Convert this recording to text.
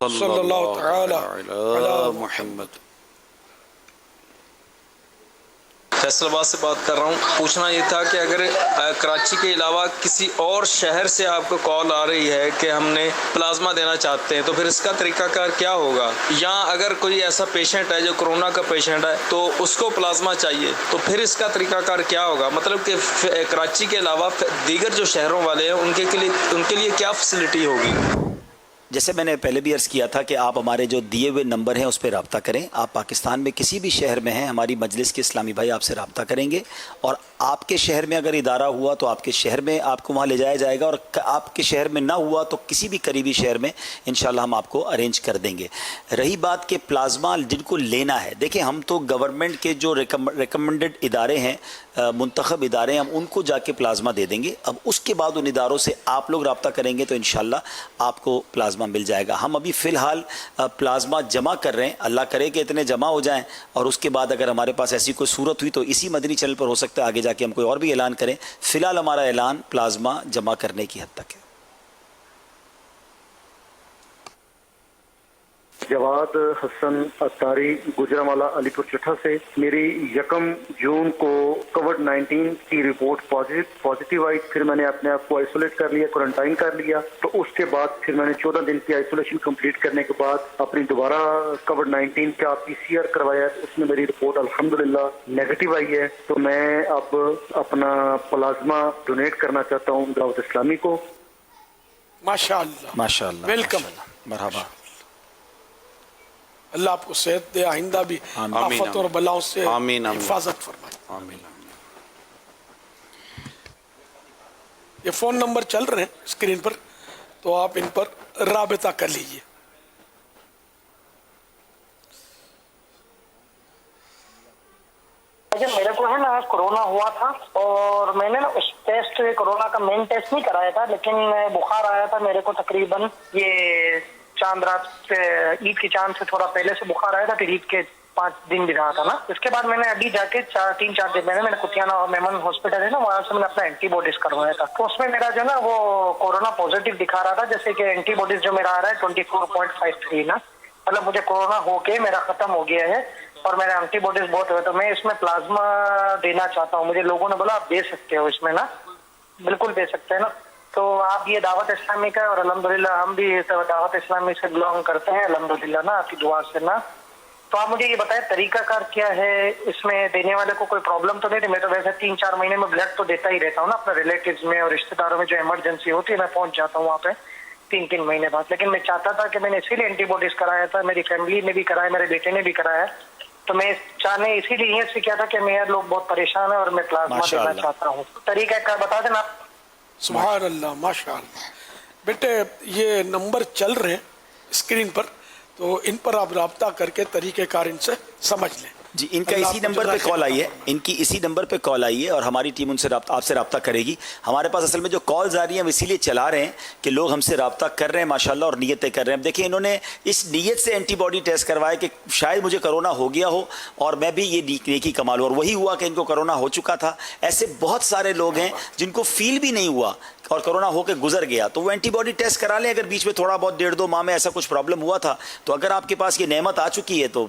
صلی اللہ تعالی علی محمد۔ فیصل آباد سے بات کر رہا ہوں، پوچھنا یہ تھا کہ اگر کراچی کے علاوہ کسی اور شہر سے آپ کو کال آ رہی ہے کہ ہم نے پلازما دینا چاہتے ہیں تو پھر اس کا طریقہ کار کیا ہوگا؟ یا اگر کوئی ایسا پیشنٹ ہے جو کرونا کا پیشنٹ ہے تو اس کو پلازما چاہیے تو پھر اس کا طریقہ کار کیا ہوگا؟ مطلب کہ کراچی کے علاوہ دیگر جو شہروں والے ہیں ان کے لیے کیا فیسلٹی ہوگی؟ جیسے میں نے پہلے بھی عرض کیا تھا کہ آپ ہمارے جو دیے ہوئے نمبر ہیں اس پہ رابطہ کریں۔ آپ پاکستان میں کسی بھی شہر میں ہیں، ہماری مجلس کے اسلامی بھائی آپ سے رابطہ کریں گے، اور آپ کے شہر میں اگر ادارہ ہوا تو آپ کے شہر میں آپ کو وہاں لے جایا جائے گا، اور آپ کے شہر میں نہ ہوا تو کسی بھی قریبی شہر میں انشاءاللہ ہم آپ کو ارینج کر دیں گے۔ رہی بات کہ پلازما جن کو لینا ہے، دیکھیں ہم تو گورنمنٹ کے جو ریکمنڈڈ ادارے ہیں، منتخب ادارے ہیں، ہم ان کو جا کے پلازما دے دیں گے۔ اب اس کے بعد ان اداروں سے آپ لوگ رابطہ کریں گے تو انشاءاللہ آپ کو پلازما مل جائے گا۔ ہم ابھی فی الحال پلازما جمع کر رہے ہیں، اللہ کرے کہ اتنے جمع ہو جائیں، اور اس کے بعد اگر ہمارے پاس ایسی کوئی صورت ہوئی تو اسی مدنی چینل پر ہو سکتا ہے آگے جا کے ہم کوئی اور بھی اعلان کریں۔ فی الحال ہمارا اعلان پلازما جمع کرنے کی حد تک ہے۔ جواد حسن اتاری گجرانوالہ علی پور چٹھا سے میری 1 جون کو کووڈ 19 کی رپورٹ پازیٹیو آئی، پھر میں نے اپنے آپ کو آئسولیٹ کر لیا، کوارنٹائن کر لیا، تو اس کے بعد پھر میں نے 14 دن کی آئسولیشن کمپلیٹ کرنے کے بعد اپنی دوبارہ کووڈ 19 کا PCR کروایا، اس میں میری رپورٹ الحمدللہ نیگیٹو آئی ہے۔ تو میں اب اپنا پلازما ڈونیٹ کرنا چاہتا ہوں دعوت اسلامی کو۔ ماشاءاللہ ماشاءاللہ، ویلکم، مرحبا۔ اللہ آپ کو صحت دے، آئندہ بھی آفت اور بلاؤں سے حفاظت فرمائے۔ آمین۔ یہ فون نمبر چل رہے ہیں اسکرین پر، تو آپ ان پر رابطہ کر لیجئے۔ میرے کو ہے نا کورونا ہوا تھا، اور میں نے نا اس ٹیسٹ کورونا کا مین ٹیسٹ نہیں کرایا تھا، لیکن بخار آیا تھا میرے کو تقریباً یہ چاند رات سے، عید کی چاند سے تھوڑا پہلے سے بخار آیا تھا، پھر عید کے 5 دن بھی رہا تھا نا۔ اس کے بعد میں نے ابھی جا کے 3-4 دن میں نے کتیانہ اور میمن ہاسپٹل ہے نا، وہاں سے میں نے اپنا اینٹی باڈیز کروایا تھا، تو اس میں میرا جو نا وہ کورونا پازیٹیو دکھا رہا تھا، جیسے کہ اینٹی باڈیز جو میرا آ رہا ہے 24.53 نا، مطلب مجھے کورونا ہو کے میرا ختم ہو گیا ہے اور میرے اینٹی باڈیز بہت ہوئے، تو میں اس میں پلازما دینا چاہتا ہوں۔ مجھے لوگوں نے بولا آپ دے سکتے ہو اس میں نا، بالکل دے سکتے ہیں نا۔ تو آپ یہ دعوت اسلامی کا، اور الحمدللہ ہم بھی دعوت اسلامی سے بلانگ کرتے ہیں الحمدللہ نا، آپ کی دعا سے نا۔ تو آپ مجھے یہ بتائیں طریقہ کار کیا ہے اس میں دینے والے کو؟ کوئی پرابلم تو نہیں؟ میں تو ویسے 3-4 مہینے میں بلڈ تو دیتا ہی رہتا ہوں نا اپنے ریلیٹیوز میں اور رشتہ داروں میں، جو ایمرجنسی ہوتی ہے میں پہنچ جاتا ہوں وہاں پہ 3 مہینے بعد۔ لیکن میں چاہتا تھا کہ میں نے اسی لیے اینٹی باڈیز کرایا تھا، میری فیملی نے بھی کرایا، میرے بیٹے نے بھی کرایا، تو میں چاہنے اسی لیے یہ سے کیا تھا کہ میرے لوگ بہت پریشان ہیں اور میں پلازما دینا چاہتا ہوں۔ طریقہ کار بتا دیں آپ۔ سبحان اللہ، ماشاءاللہ۔ بیٹے یہ نمبر چل رہے ہیں اسکرین پر، تو ان پر آپ رابطہ کر کے طریقہ کار ان سے سمجھ لیں۔ جی، ان کا اسی نمبر پہ کال آئی ہے، ان کی اسی نمبر پہ کال آئی ہے، اور ہماری ٹیم ان سے آپ سے رابطہ کرے گی۔ ہمارے پاس اصل میں جو کالز آ رہی ہیں ہم اسی لیے چلا رہے ہیں کہ لوگ ہم سے رابطہ کر رہے ہیں ماشاءاللہ، اور نیتیں کر رہے ہیں۔ دیکھیں انہوں نے اس نیت سے اینٹی باڈی ٹیسٹ کروایا کہ شاید مجھے کرونا ہو گیا ہو اور میں بھی یہ نیکی کمال ہوں، اور وہی ہوا کہ ان کو کرونا ہو چکا تھا۔ ایسے بہت سارے لوگ ہیں جن کو فیل بھی نہیں ہوا اور کرونا ہو کے گزر گیا، تو وہ اینٹی باڈی ٹیسٹ کرا لیں۔ اگر بیچ میں تھوڑا بہت 1.5-2 ماہ میں ایسا کچھ پرابلم ہوا تھا، تو اگر آپ کے پاس یہ نعمت آ چکی ہے تو